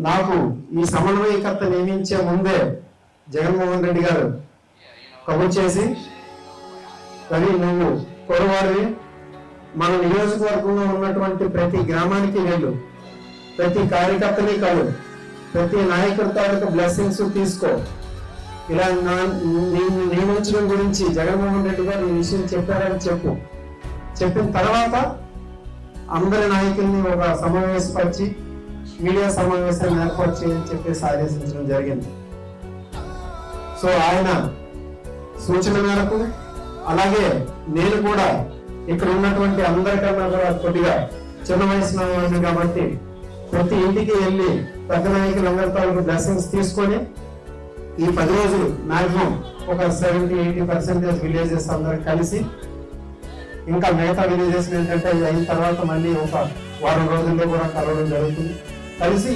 నాకు ఈ సమన్వయకర్త నియమించే ముందే జగన్మోహన్ రెడ్డి గారు కబుర్ చేసి, రవి నువ్వు కొరవాడివి, మన నియోజకవర్గంలో ఉన్నటువంటి ప్రతి గ్రామానికి వెళ్ళు, ప్రతి కార్యకర్తని కలు, ప్రతి నాయకుడి తాలూకు బ్లెస్సింగ్స్ తీసుకో, ఇలా నియమించడం గురించి జగన్మోహన్ రెడ్డి గారు ఈ విషయం చెప్పారని చెప్పిన తర్వాత అందరి నాయకుల్ని ఒక సమావేశపరిచి మీడియా సమావేశాన్ని ఏర్పాటు చేయని చెప్పేసి ఆదేశించడం జరిగింది. సో ఆయన సూచన మేరకు, అలాగే నేను కూడా ఇక్కడ ఉన్నటువంటి అందరికన్నా కూడా కొద్దిగా చిన్న వయసులో ఉంది కాబట్టి ప్రతి ఇంటికి వెళ్ళి పెద్ద నాయకులందరి తాలూకు బ్లెస్సింగ్స్ తీసుకొని ఈ 10 రోజులు మాక్సిమం ఒక 70-80% విలేజెస్ అందరూ కలిసి, ఇంకా మిగతా విలేజెస్ ఏంటంటే అయిన తర్వాత మళ్ళీ ఒక వారం రోజుల్లో కూడా కలవడం జరుగుతుంది. కలిసి